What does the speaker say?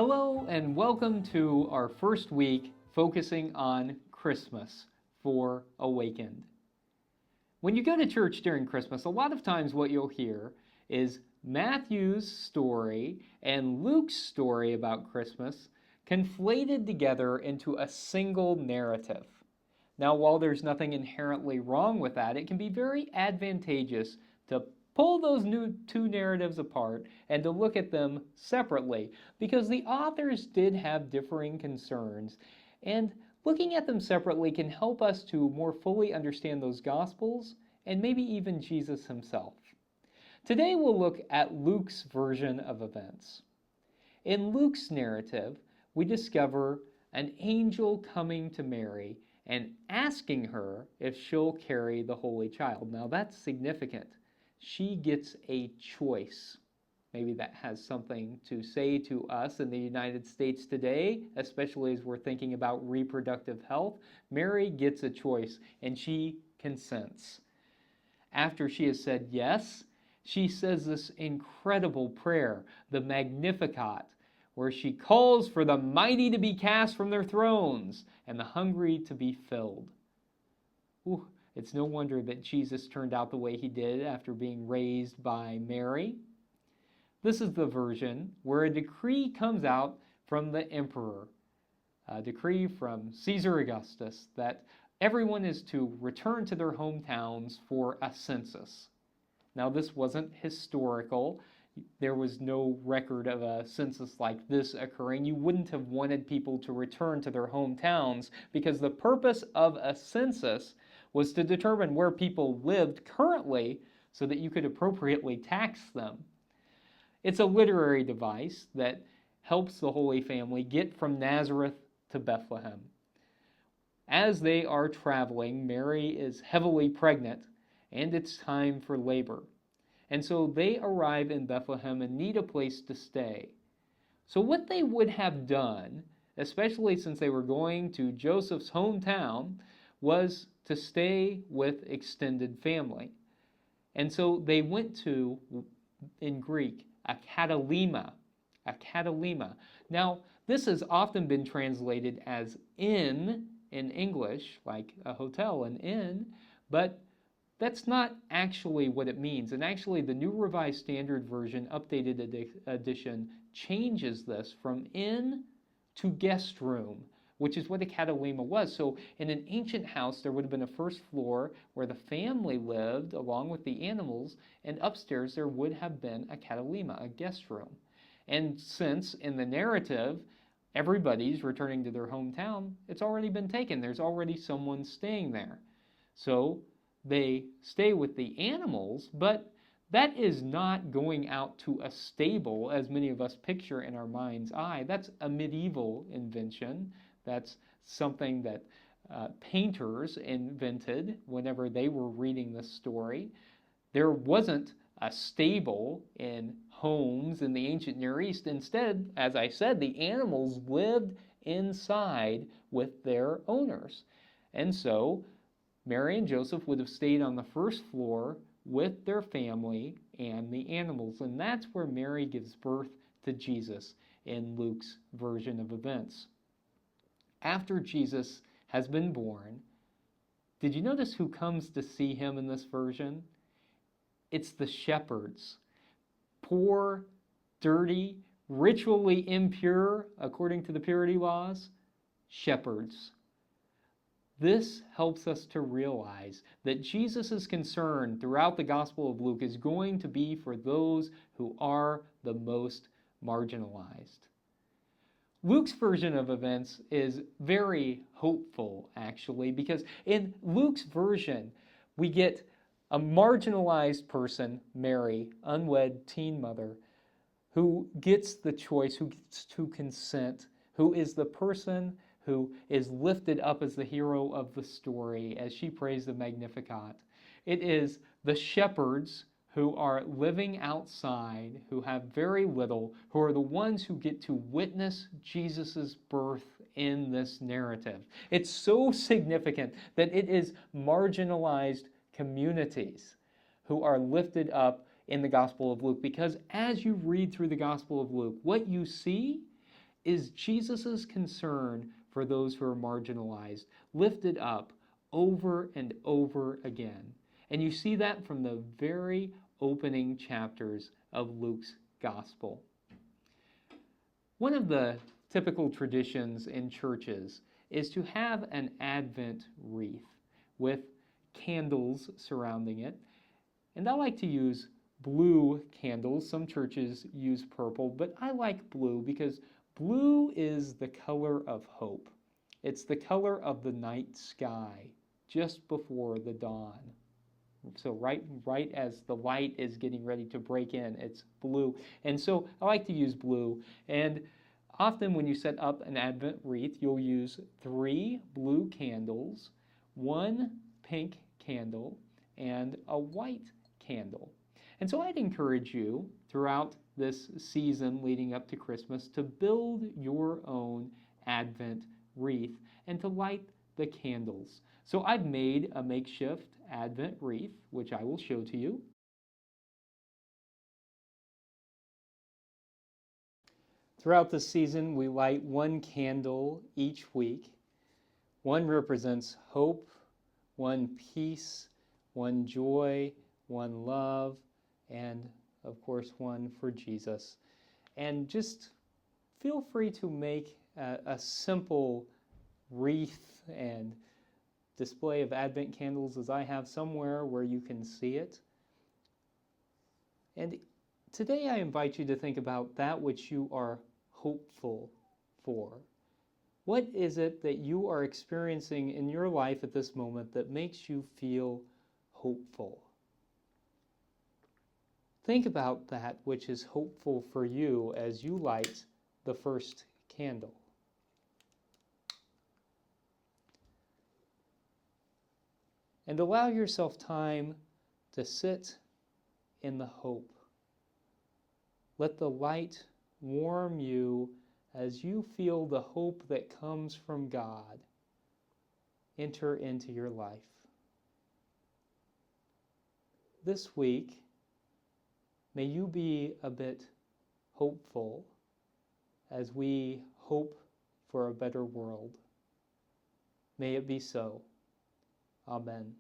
Hello and welcome to our first week focusing on Christmas for Awakened. When you go to church during Christmas, a lot of times what you'll hear is Matthew's story and Luke's story about Christmas conflated together into a single narrative. Now, while there's nothing inherently wrong with that, it can be very advantageous to pull those two narratives apart and to look at them separately, because the authors did have differing concerns, and looking at them separately can help us to more fully understand those Gospels and maybe even Jesus himself. Today we'll look at Luke's version of events. In Luke's narrative, we discover an angel coming to Mary and asking her if she'll carry the Holy Child. Now that's significant. She gets a choice. Maybe that has something to say to us in the United States today, especially as we're thinking about reproductive health. Mary gets a choice and she consents. After she has said yes, she says this incredible prayer, the Magnificat, where she calls for the mighty to be cast from their thrones and the hungry to be filled. Ooh. It's no wonder that Jesus turned out the way he did after being raised by Mary. This is the version where a decree comes out from the emperor, a decree from Caesar Augustus that everyone is to return to their hometowns for a census. Now, this wasn't historical. There was no record of a census like this occurring. You wouldn't have wanted people to return to their hometowns because the purpose of a census was to determine where people lived currently so that you could appropriately tax them. It's a literary device that helps the Holy Family get from Nazareth to Bethlehem. As they are traveling, Mary is heavily pregnant, and it's time for labor. And so they arrive in Bethlehem and need a place to stay. So what they would have done, especially since they were going to Joseph's hometown, was to stay with extended family. And so they went to, in Greek, a katalima. A katalima. Now, this has often been translated as inn in English, like a hotel, an inn, but that's not actually what it means. And actually, the New Revised Standard Version, updated edition, changes this from inn to guest room, which is what a katalima was. So in an ancient house, there would have been a first floor where the family lived along with the animals, and upstairs there would have been a katalima, a guest room. And since in the narrative, everybody's returning to their hometown, it's already been taken. There's already someone staying there. So they stay with the animals, but that is not going out to a stable as many of us picture in our mind's eye. That's a medieval invention. That's something that painters invented whenever they were reading this story. There wasn't a stable in homes in the ancient Near East. Instead, as I said, the animals lived inside with their owners. And so Mary and Joseph would have stayed on the first floor with their family and the animals. And that's where Mary gives birth to Jesus in Luke's version of events. After Jesus has been born, did you notice who comes to see him in this version? It's the shepherds. Poor, dirty, ritually impure, according to the purity laws, shepherds. This helps us to realize that Jesus' concern throughout the Gospel of Luke is going to be for those who are the most marginalized. Luke's version of events is very hopeful, actually, because in Luke's version, we get a marginalized person, Mary, unwed teen mother, who gets the choice, who gets to consent, who is the person who is lifted up as the hero of the story as she prays the Magnificat. It is the shepherds who are living outside, who have very little, who are the ones who get to witness Jesus' birth in this narrative. It's so significant that it is marginalized communities who are lifted up in the Gospel of Luke, because as you read through the Gospel of Luke, what you see is Jesus' concern for those who are marginalized, lifted up over and over again. And you see that from the very opening chapters of Luke's Gospel. One of the typical traditions in churches is to have an Advent wreath with candles surrounding it. And I like to use blue candles. Some churches use purple, but I like blue because blue is the color of hope. It's the color of the night sky just before the dawn. So right as the light is getting ready to break in, it's blue. And so I like to use blue. And often when you set up an Advent wreath, you'll use 3 blue candles, 1 pink candle, and a white candle. And so I'd encourage you throughout this season leading up to Christmas to build your own Advent wreath and to light the candles. So I've made a makeshift Advent wreath, which I will show to you. Throughout the season, we light 1 candle each week. 1 represents hope, 1 peace, 1 joy, 1 love, and of course 1 for Jesus. And just feel free to make a simple wreath and display of Advent candles as I have somewhere where you can see it. And today I invite you to think about that which you are hopeful for. What is it that you are experiencing in your life at this moment that makes you feel hopeful? Think about that which is hopeful for you as you light the first candle. And allow yourself time to sit in the hope. Let the light warm you as you feel the hope that comes from God enter into your life. This week, may you be a bit hopeful as we hope for a better world. May it be so. Amen.